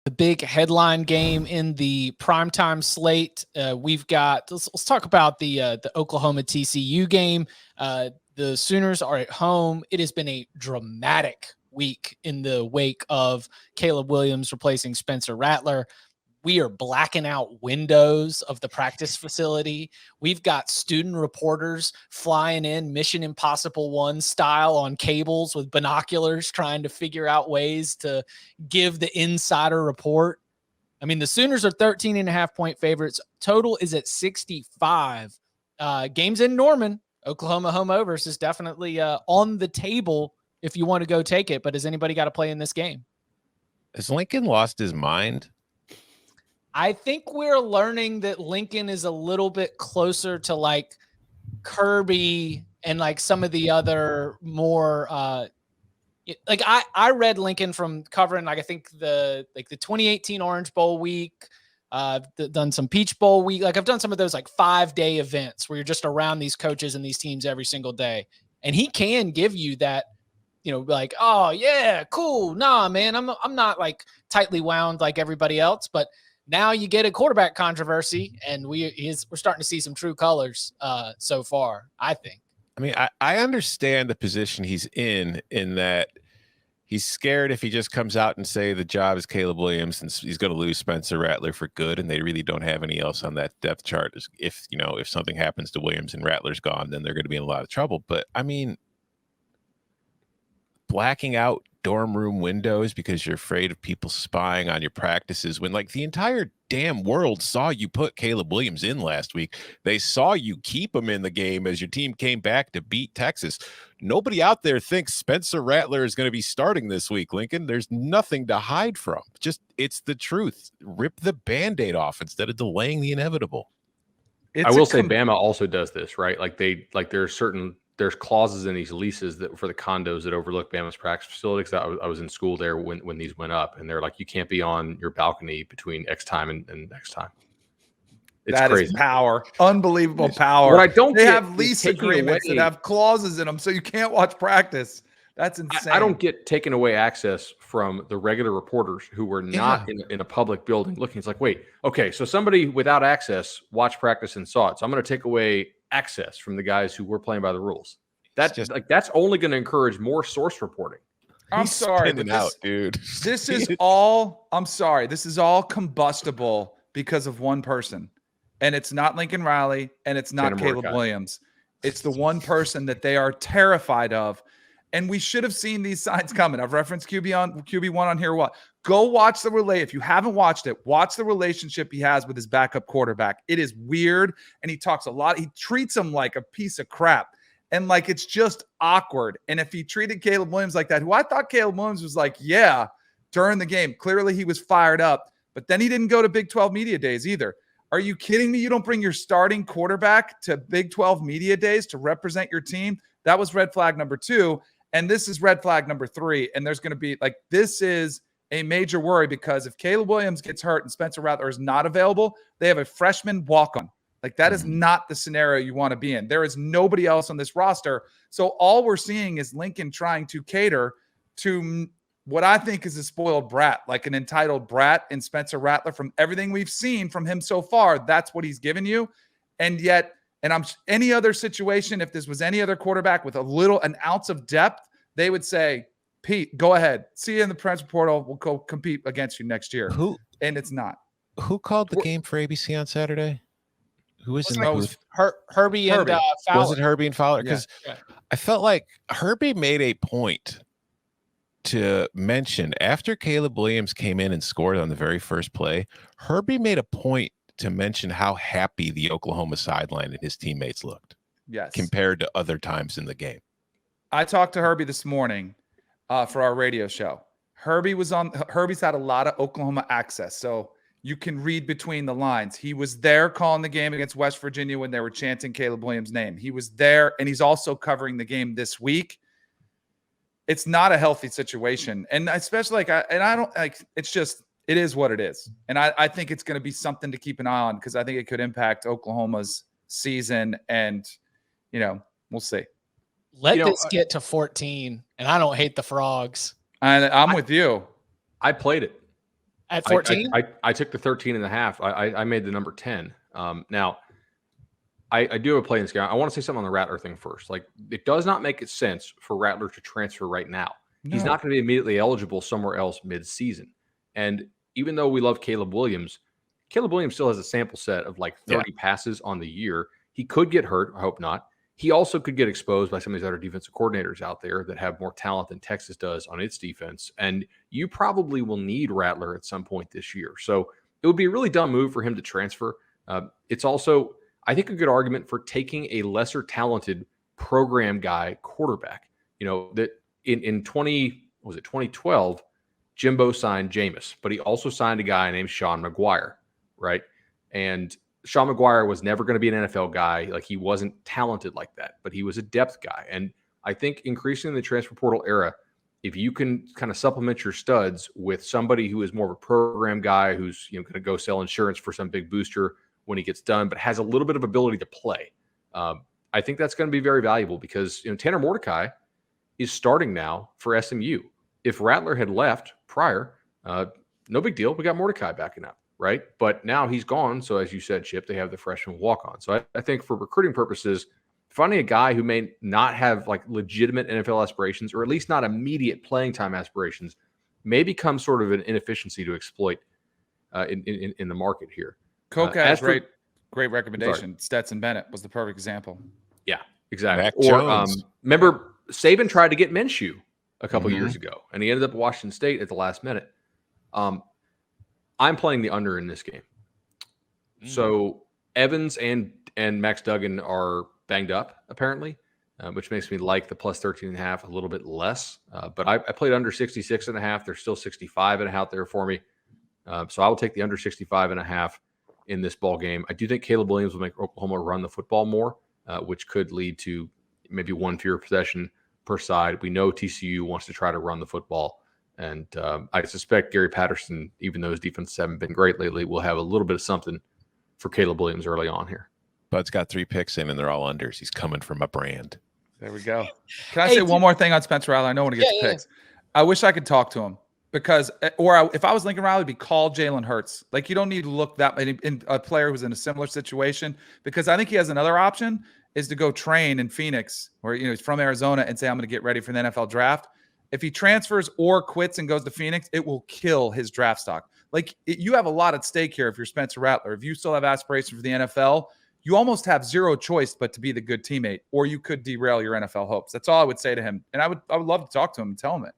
The big headline game in the primetime slate. We've got, let's talk about the Oklahoma TCU game. The Sooners are at home. It has been a dramatic week in the wake of Caleb Williams replacing Spencer Rattler. We are blacking out windows of the practice facility. We've got student reporters flying in Mission Impossible 1 style on cables with binoculars, trying to figure out ways to give the insider report. I mean, the Sooners are 13.5-point favorites. Total is at 65. Games in Norman. Oklahoma home overs is definitely on the table if you want to go take it. But has anybody got to play in this game? Has Lincoln lost his mind? I think we're learning that Lincoln is a little bit closer to like Kirby and like some of the other more like I read Lincoln from covering like I think the 2018 Orange Bowl week, done some Peach Bowl week. Like I've done some of those like 5-day events where you're just around these coaches and these teams every single day. And he can give you that, like, oh yeah, cool. Nah, man, I'm not like tightly wound like everybody else, but now you get a quarterback controversy, and we're starting to see some true colors so far, I think. I mean, I understand the position he's in that he's scared if he just comes out and say the job is Caleb Williams and he's going to lose Spencer Rattler for good, and they really don't have any else on that depth chart. If something happens to Williams and Rattler's gone, then they're going to be in a lot of trouble. But, I mean, blacking out dorm room windows because you're afraid of people spying on your practices when like the entire damn world saw you put Caleb Williams in last week. They saw you keep him in the game as your team came back to beat Texas. Nobody out there thinks Spencer Rattler is going to be starting this week, Lincoln. There's nothing to hide from. Just, it's the truth. Rip the Band-Aid off instead of delaying the inevitable. I will say Bama also does this, right? There's clauses in these leases that for the condos that overlook Bama's practice facilities. I was in school there when these went up, and they're like, you can't be on your balcony between X time and X time. It's that crazy. Is power, unbelievable power. What I don't they get have lease agreements that have clauses in them, so you can't watch practice. That's insane. I don't get taken away access from the regular reporters who were not in a public building looking. It's like, wait, okay, so somebody without access watched practice and saw it. So I'm going to take away access from the guys who were playing by the rules. That's only going to encourage more source reporting. I'm sorry, but dude. This is all. I'm sorry. This is all combustible because of one person, and it's not Lincoln Riley, and it's not Caleb Williams. It's the one person that they are terrified of, and we should have seen these signs coming. I've referenced QB1 on here. What? Go watch the relay. If you haven't watched it, watch the relationship he has with his backup quarterback. It is weird, and he talks a lot. He treats him like a piece of crap, and like it's just awkward. And if he treated Caleb Williams like that, who I thought Caleb Williams was like, yeah, during the game, clearly he was fired up, but then he didn't go to Big 12 Media Days either. Are you kidding me? You don't bring your starting quarterback to Big 12 Media Days to represent your team? That was red flag number 2, and this is red flag number 3, and there's going to be like this is a major worry because if Caleb Williams gets hurt and Spencer Rattler is not available, they have a freshman walk-on. Like that is not the scenario you want to be in. There is nobody else on this roster. So all we're seeing is Lincoln trying to cater to what I think is a spoiled brat, like an entitled brat in Spencer Rattler. From everything we've seen from him so far, that's what he's given you. And yet, any other situation, if this was any other quarterback with an ounce of depth, they would say, Pete, go ahead. See you in the transfer portal. We'll go compete against you next year. And it's not. Who called the game for ABC on Saturday? Who was in the booth? Herbie and Fowler. Was it Herbie and Fowler? Because I felt like Herbie made a point to mention after Caleb Williams came in and scored on the very first play, Herbie made a point to mention how happy the Oklahoma sideline and his teammates looked. Yes. Compared to other times in the game. I talked to Herbie this morning for our radio show. Herbie's had a lot of Oklahoma access, so you can read between the lines. He was there calling the game against West Virginia when they were chanting Caleb Williams' name. He was there, and he's also covering the game this week. It's not a healthy situation, and especially it is what it is, and I think it's going to be something to keep an eye on because I think it could impact Oklahoma's season, and we'll see. Let this get to 14, and I don't hate the Frogs. I'm with you. I played it. At 14? I took the 13.5. I made the number 10. Now, I do have a play in this game. I want to say something on the Rattler thing first. Like, it does not make sense for Rattler to transfer right now. No. He's not going to be immediately eligible somewhere else mid-season. And even though we love Caleb Williams still has a sample set of like 30 passes on the year. He could get hurt. I hope not. He also could get exposed by some of these other defensive coordinators out there that have more talent than Texas does on its defense. And you probably will need Rattler at some point this year. So it would be a really dumb move for him to transfer. It's also, I think, a good argument for taking a lesser talented program guy quarterback. You know, that in 2012, Jimbo signed Jameis, but he also signed a guy named Sean McGuire, right? And Sean McGuire was never going to be an NFL guy. Like, he wasn't talented like that, but he was a depth guy. And I think increasingly in the transfer portal era, if you can kind of supplement your studs with somebody who is more of a program guy who's, you know, going to go sell insurance for some big booster when he gets done, but has a little bit of ability to play, I think that's going to be very valuable because, you know, Tanner Mordecai is starting now for SMU. If Rattler had left prior, no big deal. We got Mordecai backing up. Right. But now he's gone. So as you said, Chip, they have the freshman walk on. So I think for recruiting purposes, finding a guy who may not have like legitimate NFL aspirations, or at least not immediate playing time aspirations, may become sort of an inefficiency to exploit in the market here. Coke has great recommendation. Stetson Bennett was the perfect example. Yeah, exactly. Mac or Jones. Remember, Saban tried to get Minshew a couple years ago, and he ended up at Washington State at the last minute. I'm playing the under in this game. So Evans and Max Duggan are banged up, apparently, which makes me like the plus 13.5 a little bit less. But I played under 66.5. There's still 65 out there for me. So I will take the under 65.5 in this ball game. I do think Caleb Williams will make Oklahoma run the football more, which could lead to maybe one fewer possession per side. We know TCU wants to try to run the football. And I suspect Gary Patterson, even though his defenses haven't been great lately, will have a little bit of something for Caleb Williams early on here. Bud's got 3 picks in, and they're all unders. He's coming from a brand. There we go. Can I say one more thing on Spencer Rattler? I know when he gets picks. I wish I could talk to him because, if I was Lincoln Riley, it'd be call Jalen Hurts. Like, you don't need to look that in a player who's in a similar situation, because I think he has another option is to go train in Phoenix, or, you know, he's from Arizona, and say, I'm going to get ready for the NFL draft. If he transfers or quits and goes to Phoenix, it will kill his draft stock. Like, you have a lot at stake here if you're Spencer Rattler. If you still have aspirations for the NFL, you almost have zero choice but to be the good teammate, or you could derail your NFL hopes. That's all I would say to him. And I would love to talk to him and tell him it.